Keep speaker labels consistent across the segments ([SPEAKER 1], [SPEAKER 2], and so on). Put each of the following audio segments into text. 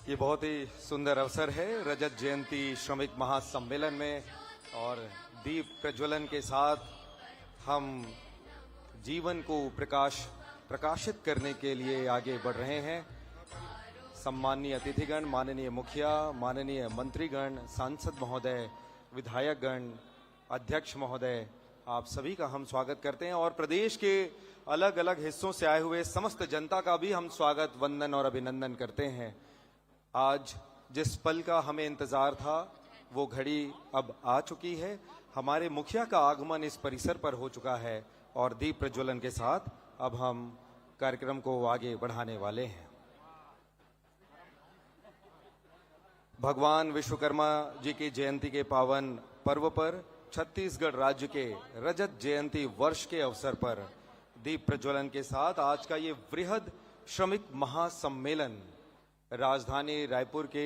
[SPEAKER 1] ये बहुत ही सुंदर अवसर है रजत जयंती श्रमिक महासम्मेलन में, और दीप प्रज्वलन के साथ हम जीवन को प्रकाशित करने के लिए आगे बढ़ रहे हैं। सम्माननीय अतिथिगण, माननीय मुखिया, माननीय मंत्रीगण, सांसद महोदय, विधायकगण, अध्यक्ष महोदय, आप सभी का हम स्वागत करते हैं और प्रदेश के अलग अलग हिस्सों से आए हुए समस्त जनता का भी हम स्वागत, वंदन और अभिनंदन करते हैं। आज जिस पल का हमें इंतजार था वो घड़ी अब आ चुकी है। हमारे मुखिया का आगमन इस परिसर पर हो चुका है और दीप प्रज्वलन के साथ अब हम कार्यक्रम को आगे बढ़ाने वाले हैं। भगवान विश्वकर्मा जी की जयंती के पावन पर्व पर छत्तीसगढ़ राज्य के रजत जयंती वर्ष के अवसर पर दीप प्रज्वलन के साथ आज का ये वृहद श्रमिक महासम्मेलन राजधानी रायपुर के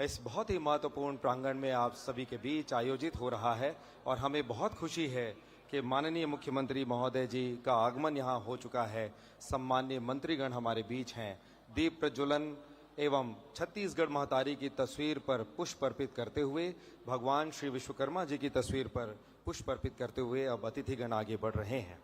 [SPEAKER 1] इस बहुत ही महत्वपूर्ण प्रांगण में आप सभी के बीच आयोजित हो रहा है। और हमें बहुत खुशी है कि माननीय मुख्यमंत्री महोदय जी का आगमन यहाँ हो चुका है। सम्माननीय मंत्रीगण हमारे बीच हैं। दीप प्रज्वलन एवं छत्तीसगढ़ महतारी की तस्वीर पर पुष्प अर्पित करते हुए, भगवान श्री विश्वकर्मा जी की तस्वीर पर पुष्प अर्पित करते हुए अब अतिथिगण आगे बढ़ रहे हैं।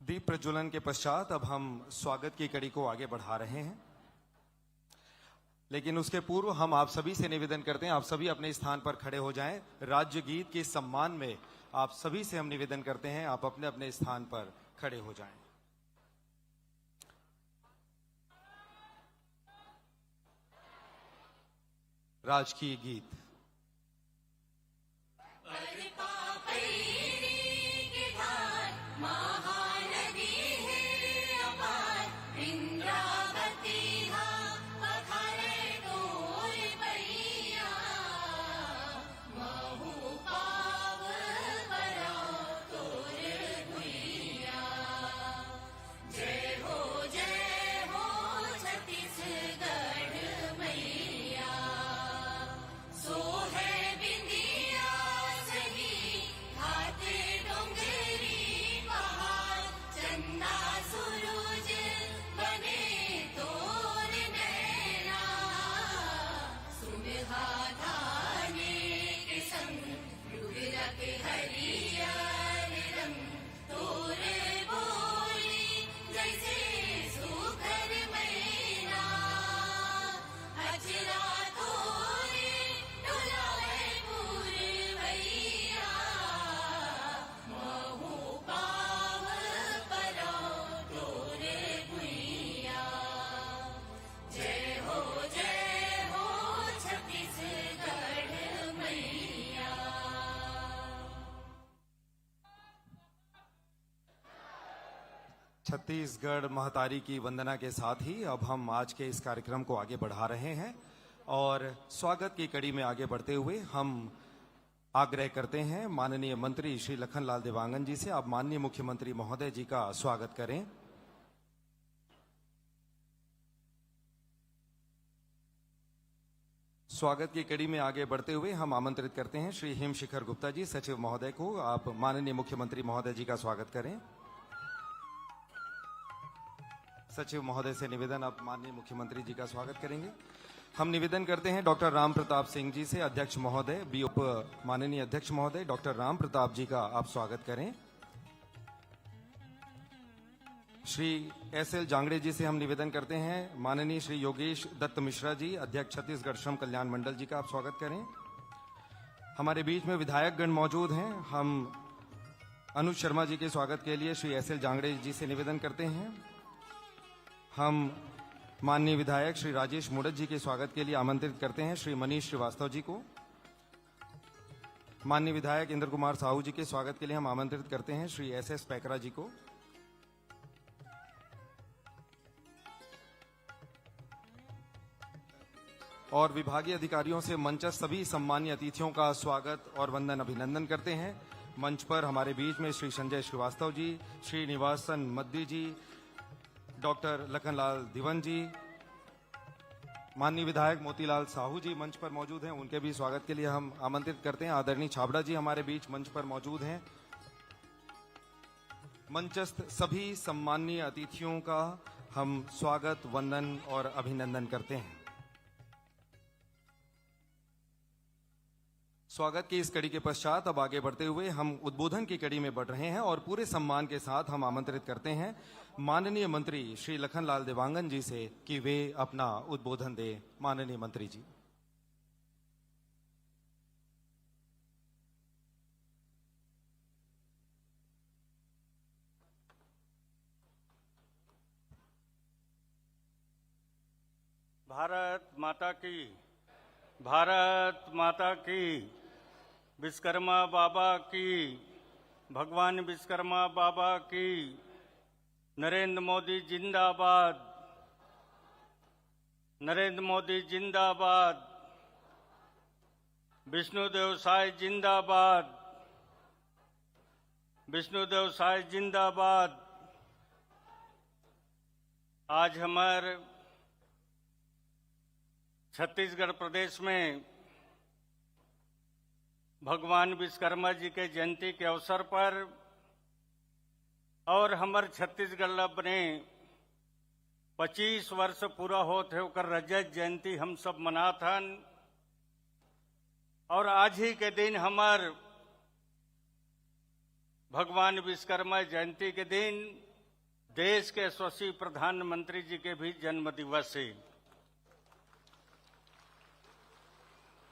[SPEAKER 1] दीप प्रज्वलन के पश्चात अब हम स्वागत की कड़ी को आगे बढ़ा रहे हैं, लेकिन उसके पूर्व हम आप सभी से निवेदन करते हैं, आप सभी अपने स्थान पर खड़े हो जाएं। राज्य गीत के सम्मान में आप सभी से हम निवेदन करते हैं, आप अपने अपने स्थान पर खड़े हो जाएं। राजकीय गीत। छत्तीसगढ़ महतारी की वंदना के साथ ही अब हम आज के इस कार्यक्रम को आगे बढ़ा रहे हैं और स्वागत की कड़ी में आगे बढ़ते हुए हम आग्रह करते हैं माननीय मंत्री श्री लखनलाल देवांगन जी से, आप माननीय मुख्यमंत्री महोदय जी का स्वागत करें। स्वागत की कड़ी में आगे बढ़ते हुए हम आमंत्रित करते हैं श्री हिमशिखर गुप्ता जी, सचिव महोदय को, आप माननीय मुख्यमंत्री महोदय जी का स्वागत करें। सचिव महोदय से निवेदन, आप माननीय मुख्यमंत्री जी का स्वागत करेंगे। हम निवेदन करते हैं डॉक्टर राम प्रताप सिंह जी से, अध्यक्ष महोदय, बीओप माननीय अध्यक्ष महोदय डॉक्टर राम प्रताप जी का आप स्वागत करें। श्री एसएल जांगड़े जी से हम निवेदन करते हैं माननीय श्री योगेश दत्त मिश्रा जी, अध्यक्ष छत्तीसगढ़ श्रम कल्याण मंडल जी का आप स्वागत करें। हमारे बीच में विधायकगण मौजूद हैं। हम अनुज शर्मा जी के स्वागत के लिए श्री एसएल जांगड़े जी से निवेदन करते हैं। हम माननीय विधायक श्री राजेश मुड़त जी के स्वागत के लिए आमंत्रित करते हैं श्री मनीष श्रीवास्तव जी को। माननीय विधायक इंद्र कुमार साहू जी के स्वागत के लिए हम आमंत्रित करते हैं श्री एसएस पैकरा जी को। और विभागीय अधिकारियों से मंचस्थ सभी सम्मानीय अतिथियों का स्वागत और वंदन अभिनंदन करते हैं। मंच पर हमारे बीच में श्री संजय श्रीवास्तव जी, श्री निवासन मद्दी जी, डॉक्टर लखनलाल दिवन जी, माननीय विधायक मोतीलाल साहू जी मंच पर मौजूद हैं, उनके भी स्वागत के लिए हम आमंत्रित करते हैं। आदरणीय छाबड़ा जी हमारे बीच मंच पर मौजूद हैं। मंचस्थ सभी सम्माननीय अतिथियों का हम स्वागत, वंदन और अभिनंदन करते हैं। स्वागत की इस कड़ी के पश्चात अब आगे बढ़ते हुए हम उद्बोधन की कड़ी में बढ़ रहे हैं और पूरे सम्मान के साथ हम आमंत्रित करते हैं माननीय मंत्री श्री लखनलाल देवांगन जी से कि वे अपना उद्बोधन दें। माननीय मंत्री जी।
[SPEAKER 2] भारत माता की, भारत माता की, विश्वकर्मा बाबा की, भगवान विश्वकर्मा बाबा की, नरेंद्र मोदी जिंदाबाद, नरेंद्र मोदी जिंदाबाद, विष्णुदेव साय जिंदाबाद, विष्णुदेव साय जिंदाबाद। आज हमारे छत्तीसगढ़ प्रदेश में भगवान विश्वकर्मा जी के जयंती के अवसर पर और हमारे छत्तीसगढ़ अपने 25 वर्ष पूरा होते होकर रजत जयंती हम सब मनाथन। और आज ही के दिन हमार भगवान विश्वकर्मा जयंती के दिन देश के यशस्वी प्रधानमंत्री जी के भी जन्म दिवस है।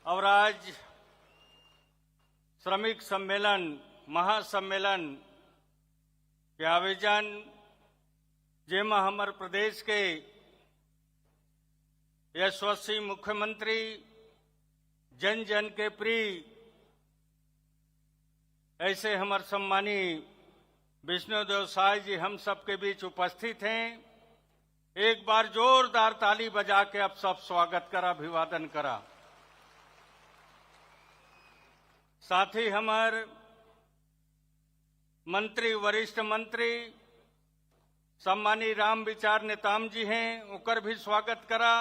[SPEAKER 2] और आज श्रमिक सम्मेलन, महासम्मेलन के आयोजन जेमा हमारे प्रदेश के यशस्वी मुख्यमंत्री, जन जन के प्रिय ऐसे हमारे सम्मानी विष्णुदेव साय जी हम सबके बीच उपस्थित हैं। एक बार जोरदार ताली बजा के आप सब स्वागत करा, अभिवादन करा। साथ ही हमारे मंत्री, वरिष्ठ मंत्री सम्मानी राम विचार नेताम जी हैं, उनकर भी स्वागत करा।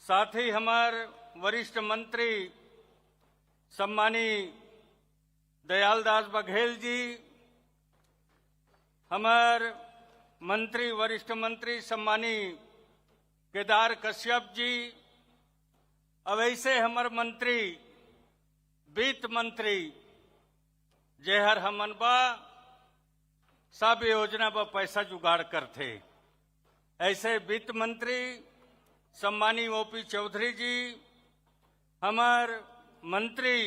[SPEAKER 2] साथ ही हमारे वरिष्ठ मंत्री सम्मानी दयालदास बघेल जी, हमारे मंत्री, वरिष्ठ मंत्री सम्मानी केदार कश्यप जी, अब ऐसे हमारे मंत्री, वित्त मंत्री जयहर हमन बा सब योजना बा पैसा जुगाड़ करते। ऐसे वित्त मंत्री सम्मानी ओपी चौधरी जी, हमार मंत्री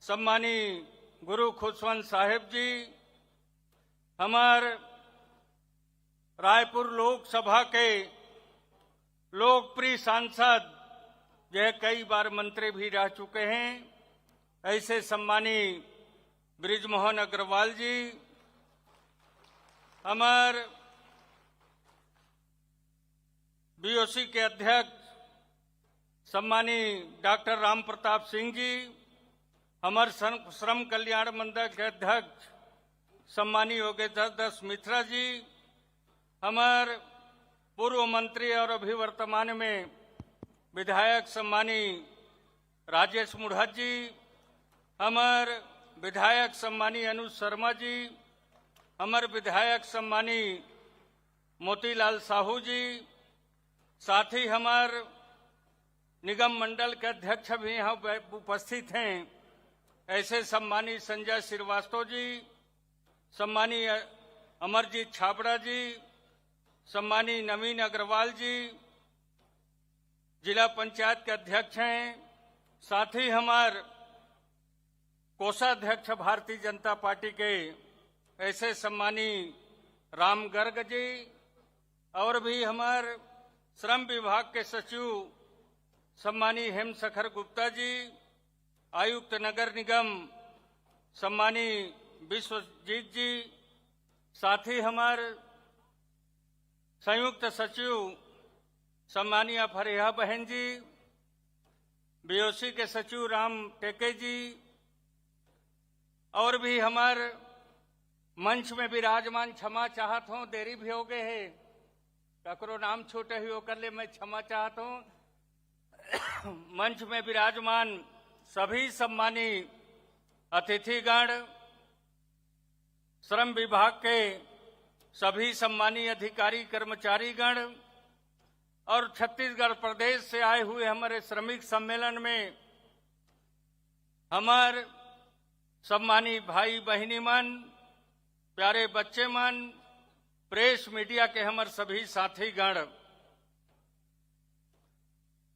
[SPEAKER 2] सम्मानी गुरु खुशवंत साहेब जी, हमार रायपुर लोकसभा के लोकप्रिय सांसद जो कई बार मंत्री भी रह चुके हैं, ऐसे सम्मानी ब्रिजमोहन अग्रवाल जी, हमारे बीओसी के अध्यक्ष सम्मानी डॉक्टर राम प्रताप सिंह जी, हमारे श्रम कल्याण मंडल के अध्यक्ष सम्मानी योगेंद्र दास मिश्रा जी, हमारे पूर्व मंत्री और अभी वर्तमान में विधायक सम्मानी राजेश मुढ़त जी, हमारे विधायक सम्मानी अनुज शर्मा जी, हमारे विधायक सम्मानी मोतीलाल साहू जी, साथ ही हमारे निगम मंडल के अध्यक्ष भी यहाँ उपस्थित हैं, ऐसे सम्मानी संजय श्रीवास्तव जी, सम्मानी अमरजीत छाबड़ा जी, सम्मानी नवीन अग्रवाल जी, जिला पंचायत के अध्यक्ष हैं, साथ ही हमारे कोषाध्यक्ष भारतीय जनता पार्टी के ऐसे सम्मानी राम गर्ग जी, और भी हमारे श्रम विभाग के सचिव सम्मानी हेमशेखर गुप्ता जी, आयुक्त नगर निगम सम्मानी विश्वजीत जी, साथ ही हमारे संयुक्त सचिव सम्मानीय फरिया बहन जी, बीओसी के सचिव राम टेके जी, और भी हमारे मंच में विराजमान, क्षमा चाहत हूं देरी भी हो गए है, ककरो नाम छोटे ही होकर ले मैं क्षमा चाहता हूं। मंच में विराजमान सभी सम्मानी अतिथिगण, श्रम विभाग के सभी सम्मानीय अधिकारी कर्मचारीगण और छत्तीसगढ़ प्रदेश से आए हुए हमारे श्रमिक सम्मेलन में हमार सम्मानी भाई बहिनी मन, प्यारे बच्चे मन, प्रेस मीडिया के हमार सभी साथीगण,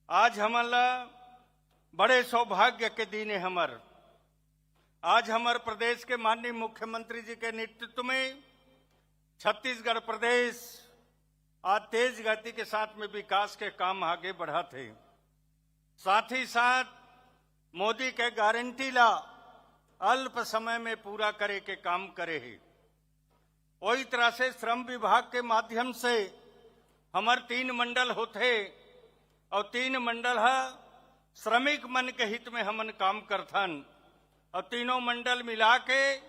[SPEAKER 2] आज हमारा बड़े सौभाग्य के दिन है। हमार आज हमारे प्रदेश के माननीय मुख्यमंत्री जी के नेतृत्व में छत्तीसगढ़ प्रदेश आज तेज गति के साथ में विकास के काम आगे बढ़ा थे। साथ ही साथ मोदी के गारंटी ला अल्प समय में पूरा करे के काम करे है। वही तरह से श्रम विभाग के माध्यम से हमारे 3 मंडल होते और 3 मंडल है श्रमिक मन के हित में हमन काम करथन और तीनों मंडल मिला के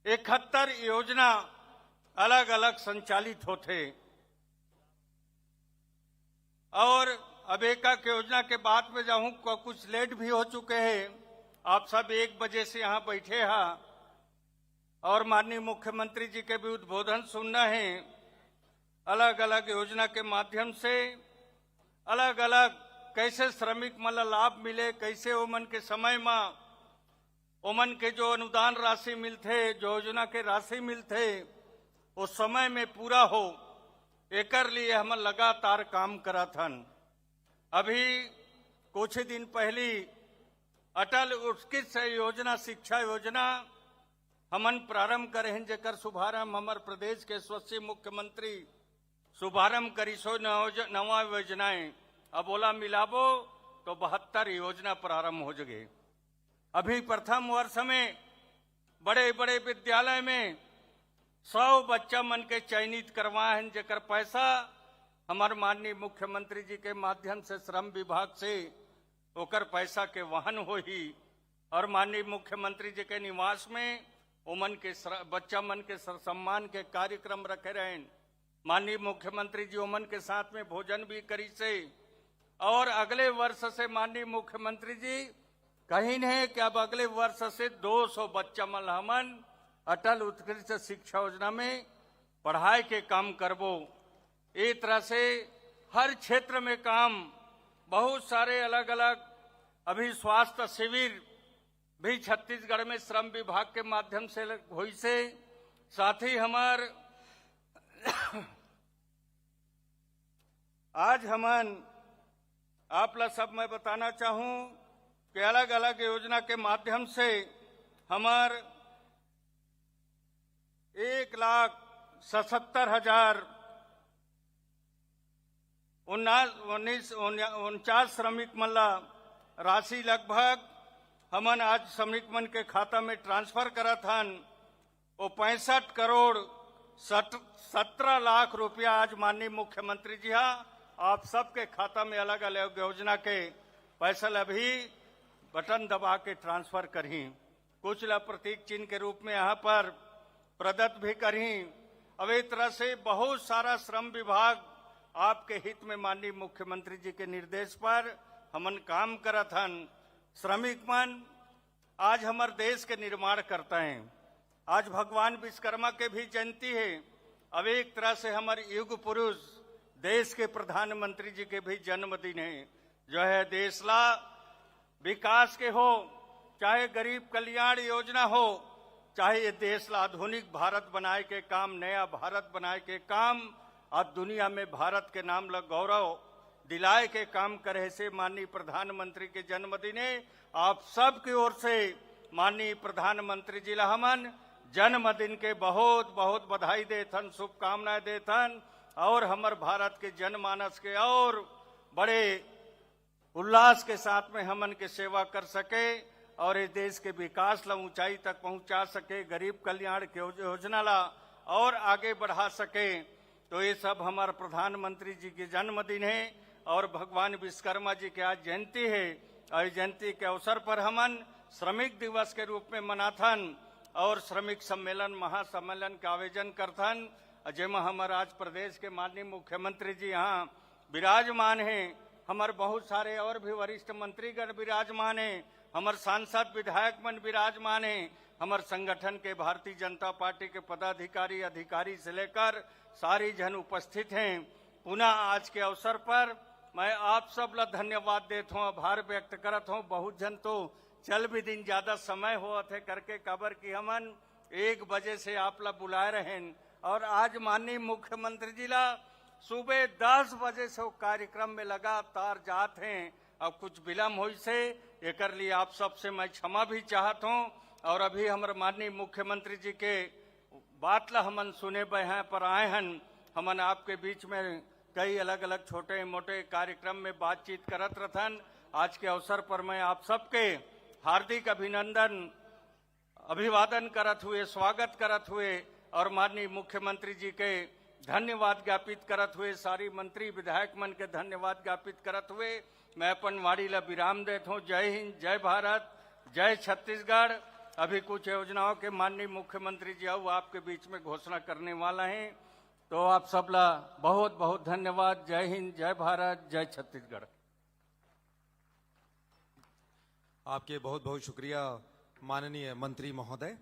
[SPEAKER 2] 71 योजना अलग अलग संचालित होते। और अब एक योजना के बाद में जाऊं कुछ लेट भी हो चुके हैं। आप सब 1 बजे से यहाँ बैठे हैं और माननीय मुख्यमंत्री जी के भी उद्बोधन सुनना है। अलग अलग योजना के माध्यम से अलग अलग कैसे श्रमिक मन लाभ मिले, कैसे ओमन के समय में ओमन के जो अनुदान राशि मिलते, जो योजना के राशि मिलते, उस समय में पूरा हो, एकर लिए हम लगातार काम करा थन। अभी कुछ दिन पहले अटल उत्कृष्ट योजना, शिक्षा योजना हमन प्रारंभ करे हैं, जेकर शुभारंभ हमारे प्रदेश के यशस्वी मुख्यमंत्री शुभारंभ करी सो नवा योजनाएं। अब ओला मिलाबो तो 72 योजना प्रारंभ हो जगे। अभी प्रथम वर्ष में बड़े बड़े विद्यालय में 100 बच्चा मन के चयनित करवाए हैं, जेकर पैसा हमारे माननीय मुख्यमंत्री जी के माध्यम से श्रम विभाग से ओकर पैसा के वहन हो ही और माननीय मुख्यमंत्री जी के निवास में ओमन के बच्चा मन के सम्मान के कार्यक्रम रखे रहे। माननीय मुख्यमंत्री जी ओमन के साथ में भोजन भी करी से और अगले वर्ष से माननीय मुख्यमंत्री जी कहीं नहीं कि अब अगले वर्ष से 200 बच्चा मन हमन अटल उत्कृष्ट शिक्षा योजना में पढ़ाई के काम करबो। एक तरह से हर क्षेत्र में काम, बहुत सारे अलग अलग अभी स्वास्थ्य शिविर भी छत्तीसगढ़ में श्रम विभाग के माध्यम से हुई से। साथ ही हमार आज हमन आपला सब मैं बताना चाहूं कि अलग अलग योजना के माध्यम से हमार 1,77,049 श्रमिक मन ला राशि लगभग हमन आज श्रमिक मन के खाता में ट्रांसफर करत हन। वो 65 करोड़ 17 लाख रुपया आज माननीय मुख्यमंत्री जी आप सबके खाता में अलग अलग योजना के पैसा अभी बटन दबा के ट्रांसफर करी। कुछ ला प्रतीक चिन्ह के रूप में यहाँ पर प्रदत्त भी करी। अब एक तरह से बहुत सारा श्रम विभाग आपके हित में माननीय मुख्यमंत्री जी के निर्देश पर हमन काम करत हन। श्रमिक मन आज हमारे देश के निर्माण करते हैं। आज भगवान विश्वकर्मा के भी जयंती है। अब एक तरह से हमारे युग पुरुष देश के प्रधानमंत्री जी के भी जन्मदिन है। जो है देश ला विकास के हो, चाहे गरीब कल्याण योजना हो, चाहे ये देश ला आधुनिक भारत बनाए के काम, नया भारत बनाए के काम, आज दुनिया में भारत के नाम ला गौरव दिलाए के काम करे से माननीय प्रधानमंत्री के जन्मदिन है। आप सब की ओर से माननीय प्रधानमंत्री जी ला हमन जन्मदिन के बहुत बहुत बधाई देथन, शुभकामनाएं देथन और हमार भारत के जनमानस के और बड़े उल्लास के साथ में हमन के सेवा कर सके और इस देश के विकास ला ऊंचाई तक पहुंचा सके, गरीब कल्याण के योजना ला और आगे बढ़ा सके। तो ये सब हमारे प्रधानमंत्री जी के जन्मदिन है और भगवान विश्वकर्मा जी के आज जयंती है। और जयंती के अवसर पर हमन श्रमिक दिवस के रूप में मनाथन और श्रमिक सम्मेलन महासम्मेलन का आयोजन करथन। जेमा हमारे आज प्रदेश के माननीय मुख्यमंत्री जी यहाँ विराजमान हैं, हमारे बहुत सारे और भी वरिष्ठ मंत्रीगण विराजमान हैं, हमारे सांसद विधायक मन विराजमान हैं, हमारे संगठन के भारतीय जनता पार्टी के पदाधिकारी अधिकारी से लेकर सारी जन उपस्थित हैं। पुनः आज के अवसर पर मैं आप सब ला धन्यवाद देता हूँ, आभार व्यक्त करत हूँ। बहुत जन तो चल भी दिन ज्यादा समय हुआ थे करके खबर की हमन 1 बजे से आप ला बुलाए रहे और आज माननीय मुख्यमंत्री जी ला सुबह 10 बजे से वो कार्यक्रम में लगातार जात हैं। अब कुछ विलम्ब हुई से एकर लिए आप सबसे मैं क्षमा भी चाहत हूँ। और अभी हमारे माननीय मुख्यमंत्री जी के बात ला हमन सुने हैं पर आए हैं, हमन आपके बीच में कई अलग अलग छोटे मोटे कार्यक्रम में बातचीत करत रहन। आज के अवसर पर मैं आप सबके हार्दिक अभिनंदन अभिवादन करत हुए, स्वागत करत हुए और माननीय मुख्यमंत्री जी के धन्यवाद ज्ञापित करत हुए, सारी मंत्री विधायक मन के धन्यवाद ज्ञापित करत हुए मैं अपन वाणी ला विराम देता हूँ। जय हिंद, जय भारत, जय छत्तीसगढ़। अभी कुछ योजनाओं के माननीय मुख्यमंत्री जी वो आपके बीच में घोषणा करने वाला हैं, तो आप सबला बहुत बहुत धन्यवाद। जय हिंद, जय भारत, जय छत्तीसगढ़।
[SPEAKER 1] आपके बहुत बहुत शुक्रिया माननीय मंत्री महोदय।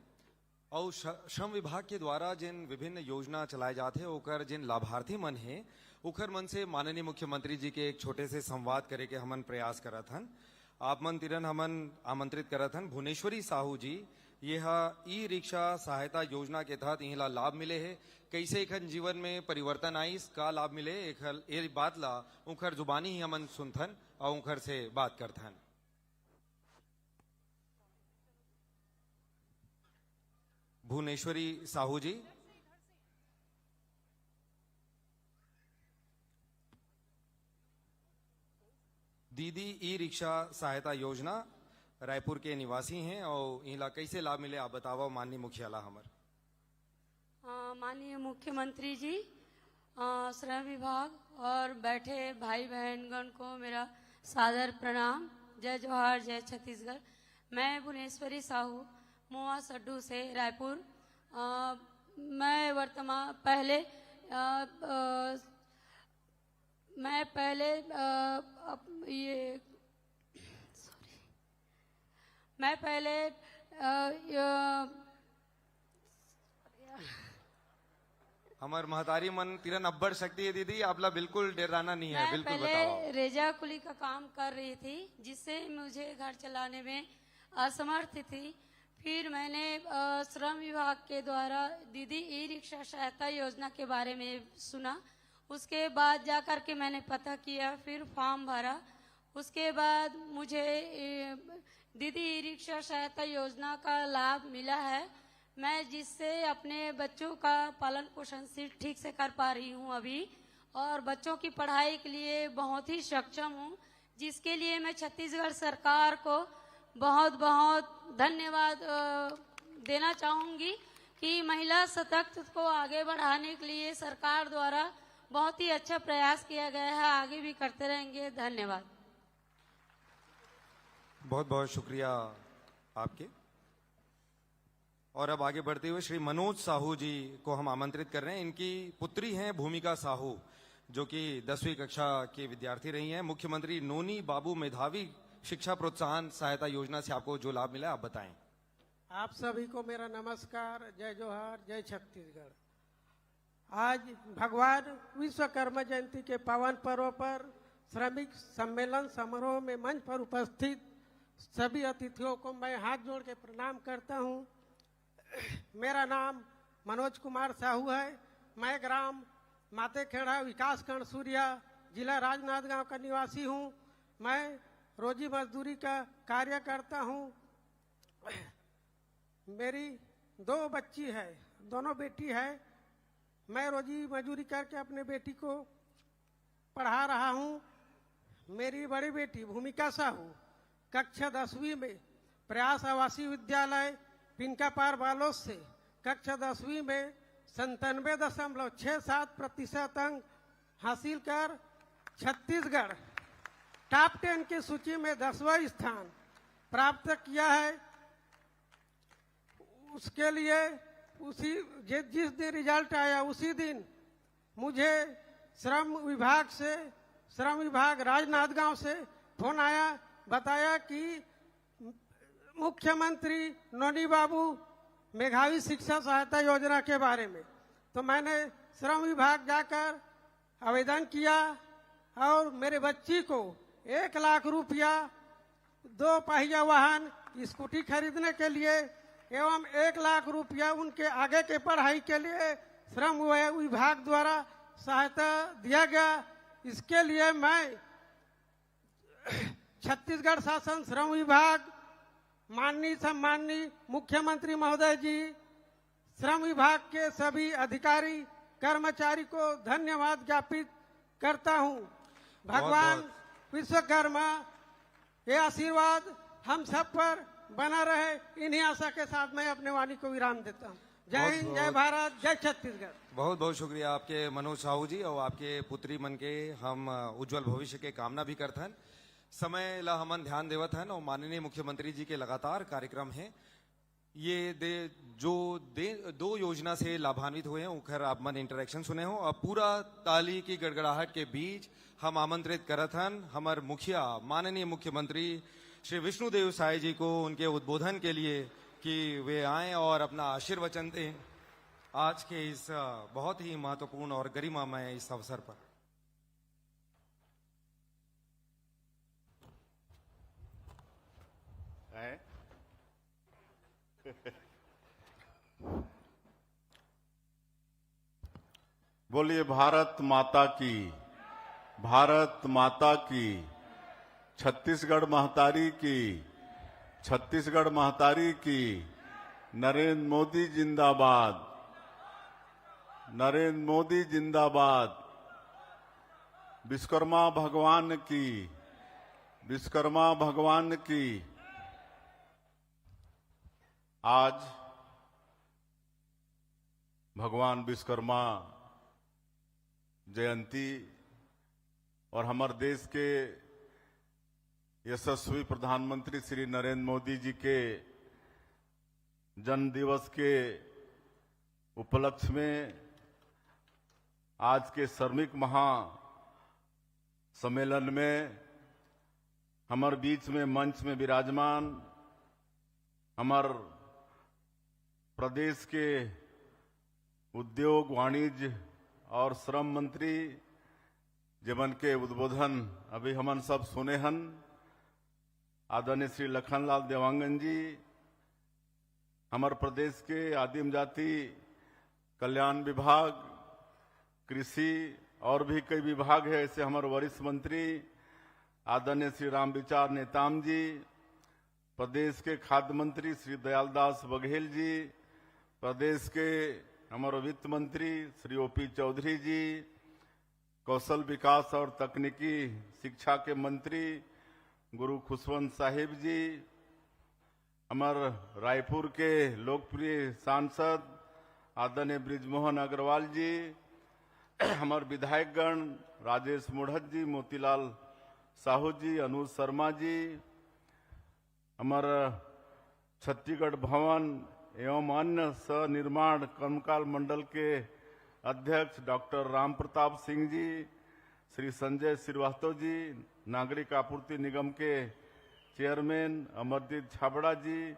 [SPEAKER 1] और श्रम विभाग के द्वारा जिन विभिन्न योजना चलाए जाते हैं ओकर जिन लाभार्थी मन हैं ओकर मन से माननीय मुख्यमंत्री जी के एक छोटे से संवाद करे के हमन प्रयास करत हन। आप मन तिरन हमन आमंत्रित करत हन भुवनेश्वरी साहू जी, यह ई रिक्शा सहायता योजना के तहत इहला लाभ मिले है, कैसे एखन जीवन में परिवर्तन आई, का लाभ मिले एक बात ला उखर जुबानी ही हमन सुनथन और उखर से बात करथन। भुवनेश्वरी साहू जी। दीदी ई रिक्शा सहायता योजना रायपुर के निवासी हैं और इला कैसे लाभ मिले आप बताओ माननीय मुखियाला हमर।
[SPEAKER 3] माननीय मुख्यमंत्री जी, श्रम विभाग और बैठे भाई बहनगण को मेरा सादर प्रणाम। जय जोहार, जय छत्तीसगढ़। मैं भुवनेश्वरी साहू मोआ सड्डू से रायपुर। मैं पहले
[SPEAKER 1] हमार महतारी मन तिरन अब्बड़ शक्ति है दीदी, आपला बिल्कुल डराना नहीं है, बिल्कुल बताओ।
[SPEAKER 3] मैं रेजा कुली का काम कर रही थी जिससे मुझे घर चलाने में असमर्थ थी। फिर मैंने श्रम विभाग के द्वारा दीदी ई रिक्शा सहायता योजना के बारे में सुना। उसके बाद जाकर के मैंने पता किया, फिर फॉर्म भरा। उसके बाद मुझे दीदी ई रिक्शा सहायता योजना का लाभ मिला है, मैं जिससे अपने बच्चों का पालन पोषण ठीक से कर पा रही हूँ अभी, और बच्चों की पढ़ाई के लिए बहुत ही सक्षम हूँ, जिसके लिए मैं छत्तीसगढ़ सरकार को बहुत बहुत धन्यवाद देना चाहूँगी कि महिला सशक्त को आगे बढ़ाने के लिए सरकार द्वारा बहुत ही अच्छा प्रयास किया गया है, आगे भी करते रहेंगे। धन्यवाद।
[SPEAKER 1] बहुत बहुत शुक्रिया आपके। और अब आगे बढ़ते हुए श्री मनोज साहू जी को हम आमंत्रित कर रहे हैं। इनकी पुत्री हैं भूमिका साहू, जो कि 10वीं कक्षा की विद्यार्थी रही हैं। मुख्यमंत्री नोनी बाबू मेधावी शिक्षा प्रोत्साहन सहायता योजना से आपको जो लाभ मिला आप बताएं।
[SPEAKER 4] आप सभी को मेरा नमस्कार, जय जोहार, जय छत्तीसगढ़। आज भगवान विश्वकर्मा जयंती के पावन पर्व पर श्रमिक सम्मेलन समारोह में मंच पर उपस्थित सभी अतिथियों को मैं हाथ जोड़ के प्रणाम करता हूं। मेरा नाम मनोज कुमार साहू है। मैं ग्राम मातेखेड़ा विकासखंड सूर्या जिला राजनांदगांव का निवासी हूं। मैं रोजी मजदूरी का कार्य करता हूं। मेरी 2 बच्ची है, दोनों बेटी है। मैं रोजी मजदूरी करके अपने बेटी को पढ़ा रहा हूं। मेरी बड़ी बेटी भूमिका साहू कक्षा 10वीं में प्रयास आवासीय विद्यालय पिनकापार बालोद से कक्षा 10वीं में 97.67% अंक हासिल कर छत्तीसगढ़ टॉप 10 की सूची में 10वां स्थान प्राप्त किया है। उसके लिए जिस दिन रिजल्ट आया उसी दिन मुझे श्रम विभाग राजनांदगांव से फोन आया, बताया कि मुख्यमंत्री नोनी बाबू मेधावी शिक्षा सहायता योजना के बारे में। तो मैंने श्रम विभाग जाकर आवेदन किया और मेरे बच्ची को 1 लाख रुपया 2 पहिया वाहन स्कूटी खरीदने के लिए एवं 1 लाख रुपया उनके आगे के पढ़ाई के लिए श्रम विभाग द्वारा सहायता दिया गया। इसके लिए मैं छत्तीसगढ़ शासन श्रम विभाग, माननीय सम्माननीय मुख्यमंत्री महोदय जी, श्रम विभाग के सभी अधिकारी कर्मचारी को धन्यवाद ज्ञापित करता हूं। भगवान विश्वकर्मा ये आशीर्वाद हम सब पर बना रहे, इन्हीं आशा के साथ मैं अपने वाणी को विराम देता हूं। जय हिंद, जय भारत, जय छत्तीसगढ़।
[SPEAKER 1] बहुत बहुत शुक्रिया आपके मनोज साहू जी और आपके पुत्री मन के हम उज्जवल भविष्य के कामना भी करथन। समय ला हमन ध्यान देवत हन और माननीय मुख्यमंत्री जी के लगातार कार्यक्रम है ये दो योजना से लाभान्वित हुए हैं, उखर आप मन इंटरेक्शन सुने हो। अब पूरा ताली की गड़गड़ाहट के बीच हम आमंत्रित करत हन हमार मुखिया माननीय मुख्यमंत्री श्री विष्णुदेव साय जी को उनके उद्बोधन के लिए कि वे आए और अपना आशीर्वचन दें आज के इस बहुत ही महत्वपूर्ण और गरिमामय इस अवसर पर।
[SPEAKER 5] बोलिए भारत माता की, भारत माता की, छत्तीसगढ़ महतारी की, छत्तीसगढ़ महतारी की। नरेंद्र मोदी जिंदाबाद, नरेंद्र मोदी जिंदाबाद। विश्वकर्मा भगवान की, विश्वकर्मा भगवान की। आज भगवान विश्वकर्मा जयंती और हमारे देश के यशस्वी प्रधानमंत्री श्री नरेंद्र मोदी जी के जन्म दिवस के उपलक्ष्य में आज के श्रमिक महा सम्मेलन में हमारे बीच में मंच में विराजमान हमार प्रदेश के उद्योग, वाणिज्य और श्रम मंत्री जीवन के उद्बोधन अभी हमन सब सुने हन। आदरणीय श्री लखनलाल देवांगन जी, हमारे प्रदेश के आदिम जाति कल्याण विभाग, कृषि और भी कई विभाग है, ऐसे हमारे वरिष्ठ मंत्री आदरणीय श्री रामविचार नेताम जी, प्रदेश के खाद्य मंत्री श्री दयालदास बघेल जी, प्रदेश के हमारे वित्त मंत्री श्री ओपी चौधरी जी, कौशल विकास और तकनीकी शिक्षा के मंत्री गुरु खुशवंत साहिब जी, हमारे रायपुर के लोकप्रिय सांसद आदरणीय ब्रिजमोहन अग्रवाल जी, हमारे विधायकगण राजेश मुढ़त जी, मोतीलाल साहू जी, अनुज शर्मा जी, हमारा छत्तीसगढ़ भवन एवं अन्य सनिर्माण कर्मकाल मंडल के अध्यक्ष डॉक्टर राम प्रताप सिंह जी, श्री संजय श्रीवास्तव जी, नागरिक आपूर्ति निगम के चेयरमैन अमरजीत छाबड़ा जी,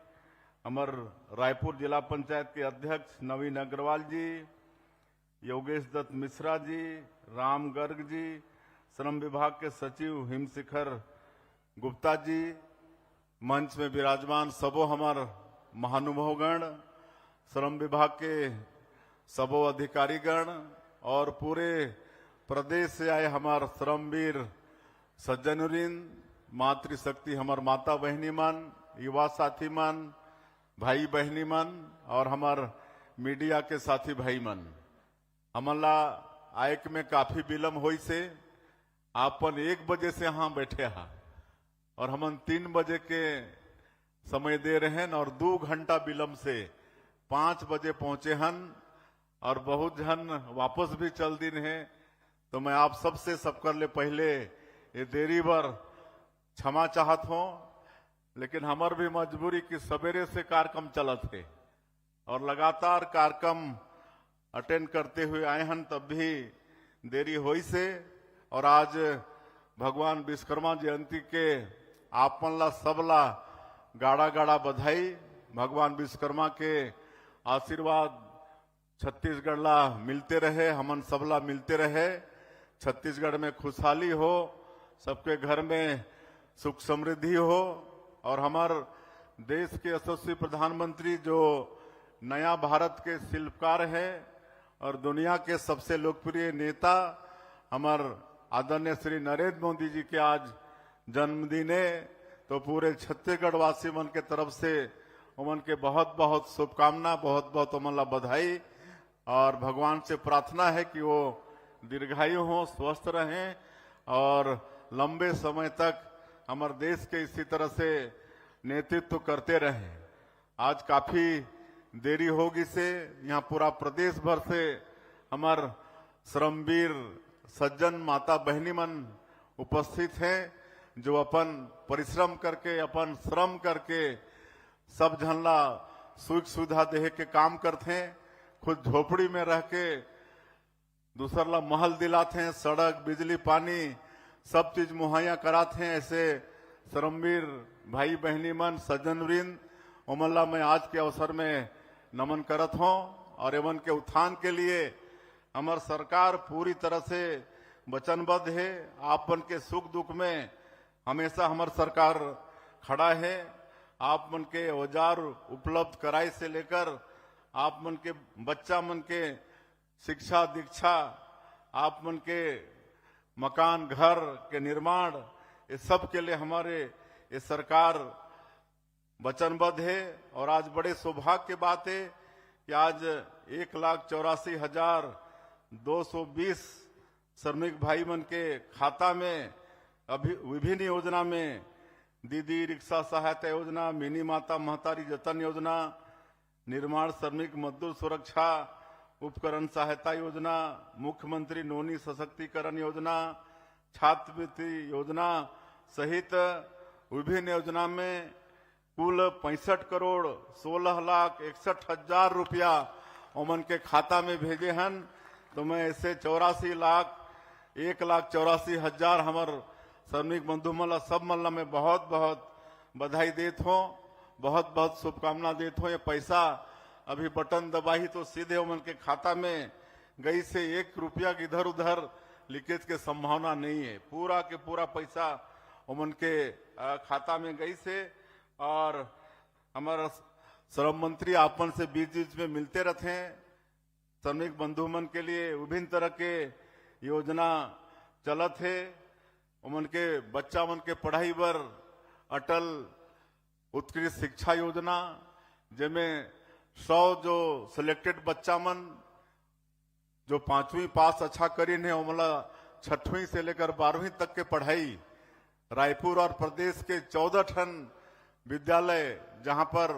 [SPEAKER 5] अमर रायपुर जिला पंचायत के अध्यक्ष नवीन अग्रवाल जी, योगेश दत्त मिश्रा जी, राम गर्ग जी, श्रम विभाग के सचिव हिमशिखर गुप्ता जी, मंच में विराजमान सबो हमार महानुभावगण, श्रम विभाग के सबो अधिकारीगण और पूरे प्रदेश से आए हमार श्रमवीर सज्जनवृंद, मातृशक्ति हमार माता बहनी मन, युवा साथी मन, भाई बहनी मन और हमार मीडिया के साथी भाई मन। हमला आयक में काफी विलम्ब हुई से आपन 1 बजे से यहाँ बैठे हा और हमन 3 बजे के समय दे रहे हैं और 2 घंटा विलम्ब से 5 बजे पहुंचे हन और बहुत जन वापस भी चल दिन है। तो मैं आप सबसे सब कर ले पहले ये देरी पर क्षमा चाहत हूं, लेकिन हमार भी मजबूरी की सवेरे से कार्यक्रम चलत है और लगातार कार्यक्रम अटेंड करते हुए आए हन, तब भी देरी होई से। और आज भगवान विश्वकर्मा जयंती के आप मन ला सबला गाड़ा गाड़ा बधाई। भगवान विश्वकर्मा के आशीर्वाद छत्तीसगढ़ ला मिलते रहे, हमन सबला मिलते रहे। छत्तीसगढ़ में खुशहाली हो, सबके घर में सुख समृद्धि हो, और हमार देश के यशस्वी प्रधानमंत्री जो नया भारत के शिल्पकार है और दुनिया के सबसे लोकप्रिय नेता हमार आदरणीय श्री नरेंद्र मोदी जी के आज जन्मदिन है, तो पूरे छत्तीसगढ़ वासी मन के तरफ से उमन के बहुत बहुत शुभकामना, बहुत बहुत उमन ला बधाई। और भगवान से प्रार्थना है कि वो दीर्घायु हो, स्वस्थ रहें और लंबे समय तक हमारे देश के इसी तरह से नेतृत्व करते रहें। आज काफी देरी होगी से यहाँ पूरा प्रदेश भर से हमार श्रमवीर सज्जन माता बहनी मन उपस्थित हैं, जो अपन परिश्रम करके, अपन श्रम करके सब झनला सुख सुविधा देहे के काम करते हैं। खुद झोपड़ी में रह के दूसर ला महल दिलाते हैं, सड़क बिजली पानी सब चीज मुहैया कराते हैं। ऐसे श्रमवीर भाई बहनी मन सज्जन वृंद उमल्ला मैं आज के अवसर में नमन करत हूं। और एवं के उत्थान के लिए हमार सरकार पूरी तरह से वचनबद्ध है। आप मन के सुख दुख में हमेशा हमार सरकार खड़ा है। आप मन के औजार उपलब्ध कराई से लेकर आप मन के बच्चा मन के शिक्षा दीक्षा, आप मन के मकान घर के निर्माण, ये सब के लिए हमारे ये सरकार वचनबद्ध है। और आज बड़े सौभाग्य की बात है कि आज 1,84,220 श्रमिक भाई मन के खाता में अभी विभिन्न योजना में दीदी रिक्शा सहायता योजना, मिनी माता महतारी जतन योजना, निर्माण श्रमिक मजदूर सुरक्षा उपकरण सहायता योजना, मुख्यमंत्री नोनी सशक्तिकरण योजना, छात्रवृत्ति योजना सहित विभिन्न योजना में कुल 65 करोड़ 16,61,000 रुपया उमन के खाता में भेजे हन। तो मैं ऐसे 1,84,000 हमार श्रमिक बंधु मल्ला सब मल्ला में बहुत बहुत बधाई देत हूँ, बहुत बहुत शुभकामना देत हूँ। ये पैसा अभी बटन दबाही तो सीधे उमन के खाता में गई से 1 रुपया इधर उधर लीकेज के संभावना नहीं है। पूरा के पूरा पैसा उमन के खाता में गई से। और हमारा श्रम मंत्री आपन से बीच बीच में मिलते रहते हैं। श्रमिक बंधु मन के लिए विभिन्न तरह के योजना चलत है। उमन के बच्चा मन के पढ़ाई बर अटल उत्कृष्ट शिक्षा योजना, जिसमें 100 जो सिलेक्टेड बच्चा मन जो 5वीं पास अच्छा करीन है, उमला 6वीं से लेकर 12वीं तक के पढ़ाई रायपुर और प्रदेश के 14 ठन विद्यालय, जहां पर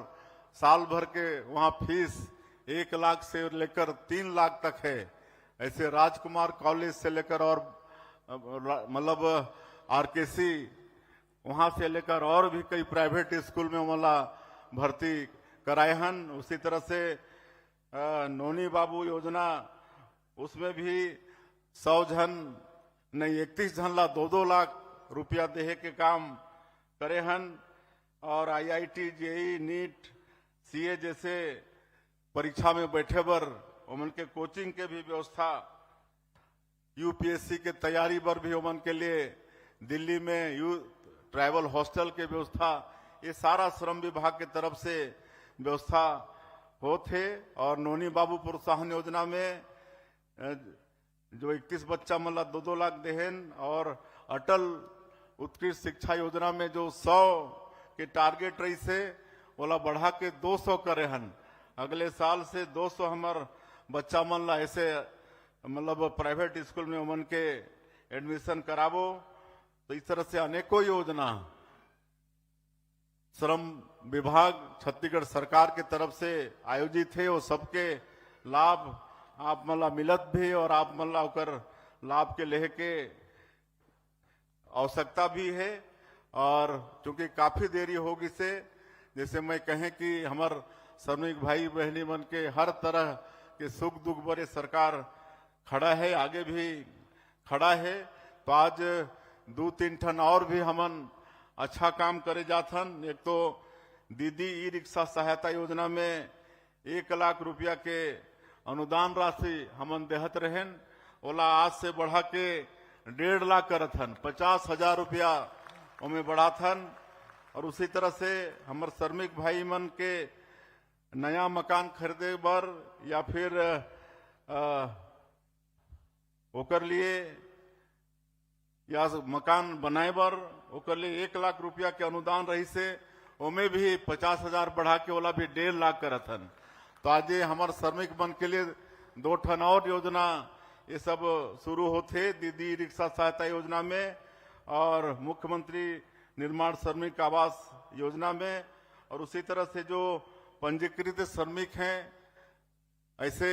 [SPEAKER 5] साल भर के वहां फीस 1 लाख से लेकर 3 लाख तक है। ऐसे राजकुमार कॉलेज से लेकर और मतलब आरकेसी वहां से लेकर और भी कई प्राइवेट स्कूल में मला भर्ती कराए हन। उसी तरह से नोनी बाबू योजना, उसमें भी 100 जन नहीं 31 जन ला 2-2 लाख रुपया देहे के काम करे हन। और IIT जेई नीट सीए जैसे परीक्षा में बैठे बर उमन के कोचिंग के भी व्यवस्था, UPSC के तैयारी पर भी उमन के लिए दिल्ली में ट्रैवल हॉस्टल के व्यवस्था, ये सारा श्रम विभाग के तरफ से व्यवस्था होते। और नोनी बाबू प्रोत्साहन योजना में जो 31 बच्चा मतलब 2-2 लाख देहन, और अटल उत्कृष्ट शिक्षा योजना में जो 100 के टारगेट रही से बोला बढ़ा के 200 करे हन। अगले साल से 200 हमार बच्चा मन ला ऐसे मतलब प्राइवेट स्कूल में उमन के एडमिशन करावो। तो इस तरह से अनेकों योजना श्रम विभाग छत्तीसगढ़ सरकार के तरफ से आयोजित है। वो सबके लाभ आप मला मिलत भी और आप मला ओकर लाभ के लेहे के आवश्यकता भी है। और चूंकि काफी देरी होगी से, जैसे मैं कहें कि हमार श्रमिक भाई बहनी मन के हर तरह के सुख दुख बरे सरकार खड़ा है, आगे भी खड़ा है। तो आज 2-3 ठन और भी हमन अच्छा काम करे जाथन। एक तो दीदी ई रिक्शा सहायता योजना में 1 लाख रुपया के अनुदान राशि हमन देहत रहेन, ओला आज से बढ़ा के 1.5 लाख करथन, 50,000 रुपया ओमे बढ़ाथन। और उसी तरह से हमर श्रमिक भाई मन के नया मकान खरीदे बर या फिर ओकर लिए या मकान बनाए बर ओकर लिए 1 लाख रुपया के अनुदान रही से ओमे भी 50,000 बढ़ा के ओला भी 1.5 लाख करथन। तो आज ये हमार श्रमिक मन के लिए 2 ठन और योजना ये सब शुरू होते दीदी रिक्शा सहायता योजना में और मुख्यमंत्री निर्माण श्रमिक आवास योजना में। और उसी तरह से जो पंजीकृत श्रमिक हैं ऐसे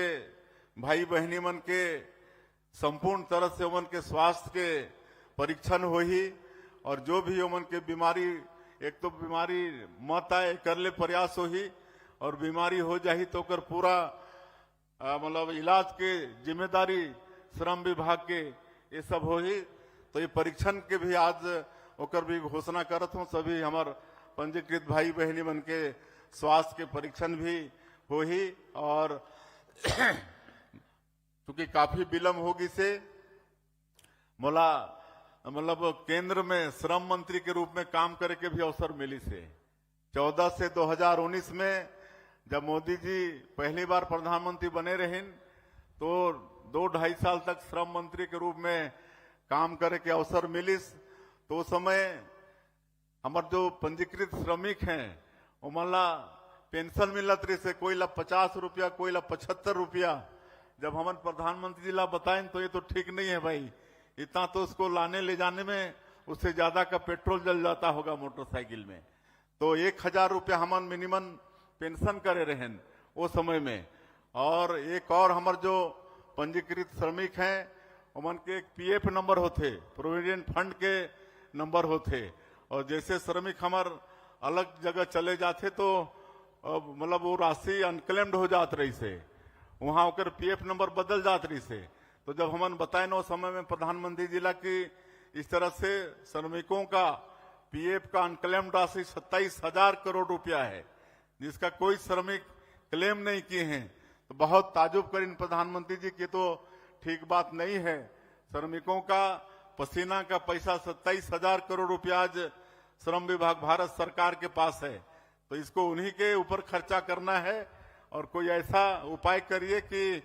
[SPEAKER 5] भाई बहनी मन के संपूर्ण तरह से उमन के स्वास्थ्य के परीक्षण हो ही और जो भी उमन के बीमारी, एक तो बीमारी मत आए कर ले प्रयास हो ही और बीमारी हो जाही तो कर पूरा मतलब इलाज के जिम्मेदारी श्रम विभाग के ये सब हो ही। तो ये परीक्षण के भी आज ओकर भी घोषणा करत हूँ, सभी हमार पंजीकृत भाई बहनी मन के स्वास्थ्य के परीक्षण भी हो ही। और क्योंकि काफी विलम्ब होगी से मोला मतलब केंद्र में श्रम मंत्री के रूप में काम करे के भी अवसर मिली से 14 से 2019 में जब मोदी जी पहली बार प्रधानमंत्री बने रहे तो 2-2.5 साल तक श्रम मंत्री के रूप में काम करे के अवसर मिलिस। तो उस समय हमारे जो पंजीकृत श्रमिक हैं उमला पेंशन मिलत रही से, कोई ला 50 रुपया, कोई ला 75 रुपया। जब हम प्रधानमंत्री जी ला बताएं तो ये तो ठीक नहीं है भाई, इतना तो उसको लाने ले जाने में उससे ज्यादा का पेट्रोल जल जाता होगा मोटरसाइकिल में। तो 1,000 रुपया हमन मिनिमम पेंशन करे रहें वो समय में। और एक और हमारे जो पंजीकृत श्रमिक हैं उमन के एक पीएफ नंबर होते, प्रोविडेंट फंड के नंबर होते। और जैसे श्रमिक हमार अलग जगह चले जाते तो मतलब वो राशि अनक्लेम्ड हो जात रही से, वहां होकर पीएफ नंबर बदल जात रही से। तो जब हमन बताए ना उस समय में प्रधानमंत्री जिला की इस तरह से श्रमिकों का पीएफ का अनक्लेम्ड राशि 27,000 करोड़ रुपया है जिसका कोई श्रमिक क्लेम नहीं किए हैं। तो बहुत ताजुब करें प्रधानमंत्री जी की, तो ठीक बात नहीं है। श्रमिकों का पसीना का पैसा 27,000 करोड़ रुपया आज श्रम विभाग भारत सरकार के पास है, तो इसको उन्हीं के ऊपर खर्चा करना है। और कोई ऐसा उपाय करिए कि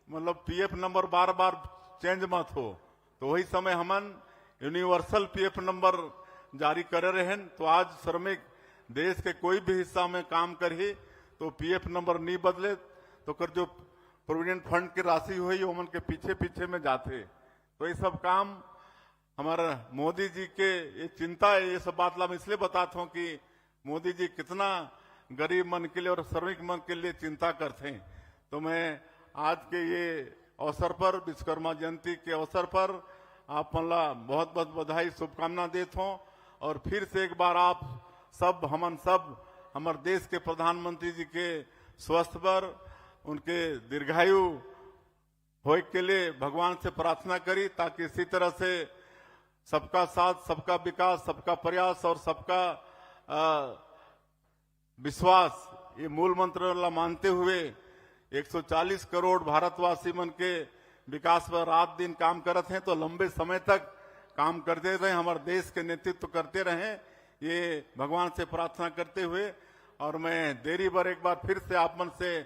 [SPEAKER 5] मतलब पीएफ नंबर बार बार चेंज मत हो। तो वही समय हमन यूनिवर्सल पीएफ नंबर जारी करे रहे। तो आज श्रमिक देश के कोई भी हिस्सा में काम करी तो पीएफ नंबर नहीं बदले तो कर जो प्रोविडेंट फंड की राशि हुई उमन के पीछे पीछे में जाते। तो ये सब काम हमारा मोदी जी के ये चिंता है। ये सब बात ला मैं इसलिए बताता हूँ कि मोदी जी कितना गरीब मन के लिए और श्रमिक मन के लिए चिंता करते हैं। तो मैं आज के ये अवसर पर विश्वकर्मा जयंती के अवसर पर आप मला बहुत बहुत बधाई शुभकामना देता हूँ। और फिर से एक बार आप सब हमन सब हमारे देश के प्रधानमंत्री जी के स्वास्थ्य पर उनके दीर्घायु होए के लिए भगवान से प्रार्थना करी, ताकि इसी तरह से सबका साथ, सबका विकास, सबका प्रयास और सबका विश्वास ये मूल मंत्र मानते हुए 140 करोड़ भारतवासी मन के विकास पर रात दिन काम करते हैं। तो लंबे समय तक काम करते रहे, हमारे देश के नेतृत्व करते रहे, ये भगवान से प्रार्थना करते हुए। और मैं देरी पर एक बार फिर से आप मन से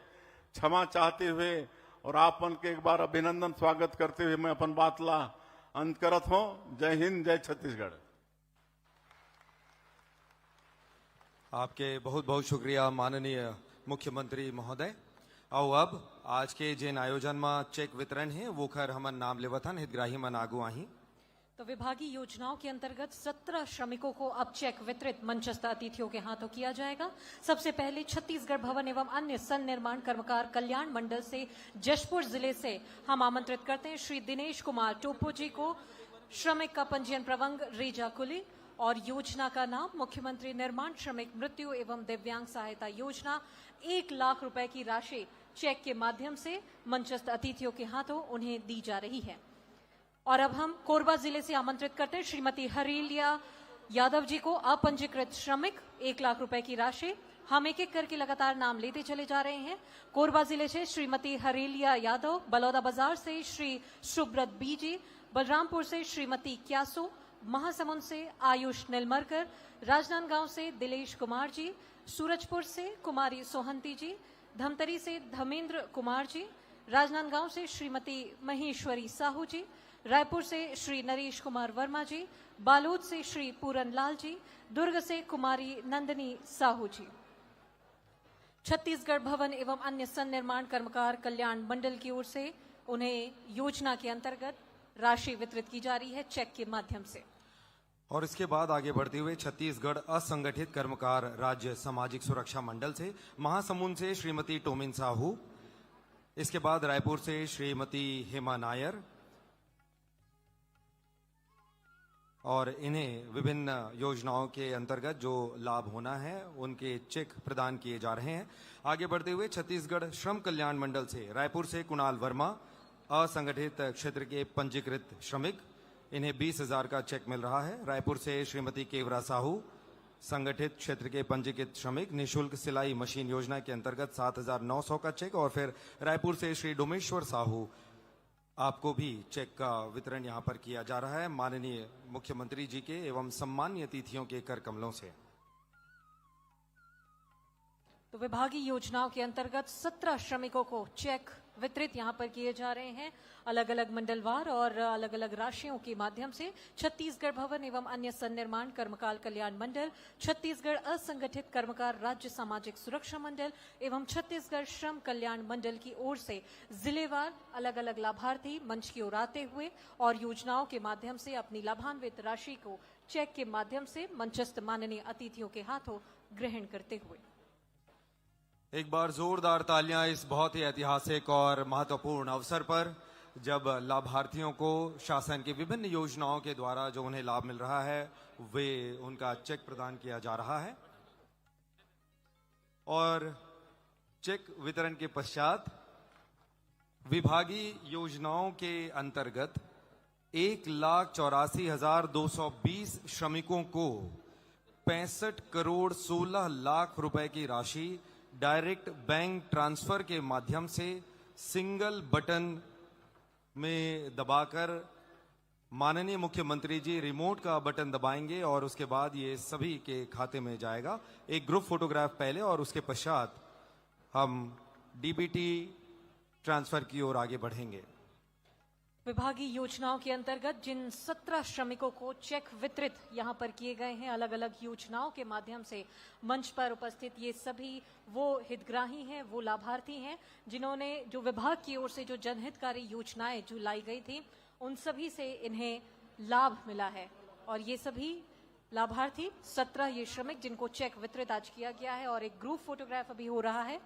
[SPEAKER 5] क्षमा चाहते हुए और आप मन के एक बार अभिनंदन स्वागत करते हुए मैं अपन बात ला अंत करत हूँ। जय हिंद, जय छत्तीसगढ़।
[SPEAKER 1] आपके बहुत बहुत शुक्रिया माननीय मुख्यमंत्री महोदय। और अब आज के जिन आयोजन में चेक वितरण है वो खर हमन नाम लेवथन हितग्राही मन आगू आही।
[SPEAKER 6] तो विभागीय योजनाओं के अंतर्गत 17 श्रमिकों को अब चेक वितरित मंचस्थ अतिथियों के हाथों किया जाएगा। सबसे पहले छत्तीसगढ़ भवन एवं अन्य सन्निर्माण कर्मकार कल्याण मंडल से जशपुर जिले से हम आमंत्रित करते हैं श्री दिनेश कुमार टोपो जी को। श्रमिक का पंजीयन प्रवंग रेजा कुली और योजना का नाम मुख्यमंत्री निर्माण श्रमिक मृत्यु एवं दिव्यांग सहायता योजना। 1 लाख रुपए की राशि चेक के माध्यम से मंचस्थ अतिथियों के हाथों उन्हें दी जा रही है। और अब हम कोरबा जिले से आमंत्रित करते हैं श्रीमती हरीलिया यादव जी को, अपंजीकृत श्रमिक, 1 लाख रुपए की राशि। हम एक एक करके लगातार नाम लेते चले जा रहे हैं। कोरबा जिले से श्रीमती हरीलिया यादव, बलौदा बाजार से श्री सुब्रत बीजी, बलरामपुर से श्रीमती क्यासो, महासमुंद से आयुष निलमरकर, राजनांदगांव से दिलेश कुमार जी, सूरजपुर से कुमारी सोहंती जी, धमतरी से धर्मेंद्र कुमार जी, राजनांदगांव से श्रीमती महेश्वरी साहू जी, रायपुर से श्री नरेश कुमार वर्मा जी, बालोद से श्री पूरन लाल जी, दुर्ग से कुमारी नंदनी साहू जी। छत्तीसगढ़ भवन एवं अन्य सन्निर्माण कर्मकार कल्याण मंडल की ओर से उन्हें योजना के अंतर्गत राशि वितरित की जा रही है चेक के माध्यम से।
[SPEAKER 1] और इसके बाद आगे बढ़ते हुए छत्तीसगढ़ असंगठित कर्मकार राज्य सामाजिक सुरक्षा मंडल से महासमुंद से श्रीमती टोमिन साहू, इसके बाद रायपुर से श्रीमती हेमा नायर, और इन्हें विभिन्न योजनाओं के अंतर्गत जो लाभ होना है उनके चेक प्रदान किए जा रहे हैं। आगे बढ़ते हुए छत्तीसगढ़ श्रम कल्याण मंडल से रायपुर से कुणाल वर्मा, असंगठित क्षेत्र के पंजीकृत श्रमिक, इन्हें 20,000 का चेक मिल रहा है। रायपुर से श्रीमती केवरा साहू, संगठित क्षेत्र के पंजीकृत श्रमिक, निःशुल्क सिलाई मशीन योजना के अंतर्गत 7,900 का चेक। और फिर रायपुर से श्री डोमेश्वर साहू, आपको भी चेक का वितरण यहां पर किया जा रहा है माननीय मुख्यमंत्री जी के एवं सम्मान्य अतिथियों के कर कमलों से।
[SPEAKER 6] तो विभागीय योजनाओं के अंतर्गत 17 श्रमिकों को चेक वितरित यहां पर किए जा रहे हैं अलग अलग मंडलवार और अलग अलग राशियों के माध्यम से। छत्तीसगढ़ भवन एवं अन्य सन्निर्माण कर्मकार कल्याण मंडल, छत्तीसगढ़ असंगठित कर्मकार राज्य सामाजिक सुरक्षा मंडल एवं छत्तीसगढ़ श्रम कल्याण मंडल की ओर से जिलेवार अलग अलग लाभार्थी मंच की ओर आते हुए और योजनाओं के माध्यम से अपनी लाभान्वित राशि को चेक के माध्यम से मंचस्थ माननीय अतिथियों के हाथों ग्रहण करते हुए।
[SPEAKER 1] एक बार जोरदार तालियां इस बहुत ही ऐतिहासिक और महत्वपूर्ण अवसर पर, जब लाभार्थियों को शासन की विभिन्न योजनाओं के द्वारा जो उन्हें लाभ मिल रहा है वे उनका चेक प्रदान किया जा रहा है। और चेक वितरण के पश्चात विभागीय योजनाओं के अंतर्गत 1,84,220 श्रमिकों को 65 करोड़ 16 लाख रुपए की राशि डायरेक्ट बैंक ट्रांसफर के माध्यम से सिंगल बटन में दबाकर माननीय मुख्यमंत्री जी रिमोट का बटन दबाएंगे और उसके बाद ये सभी के खाते में जाएगा। एक ग्रुप फोटोग्राफ पहले और उसके पश्चात हम डीबीटी ट्रांसफर की ओर आगे बढ़ेंगे।
[SPEAKER 6] विभागीय योजनाओं के अंतर्गत जिन 17 श्रमिकों को चेक वितरित यहां पर किए गए हैं अलग अलग योजनाओं के माध्यम से, मंच पर उपस्थित ये सभी वो हितग्राही हैं, वो लाभार्थी हैं जिन्होंने जो विभाग की ओर से जो जनहितकारी योजनाएं जो लाई गई थी उन सभी से इन्हें लाभ मिला है। और ये सभी लाभार्थी 17 ये श्रमिक जिनको चेक वितरित आज किया गया है और एक ग्रुप फोटोग्राफ अभी हो रहा है।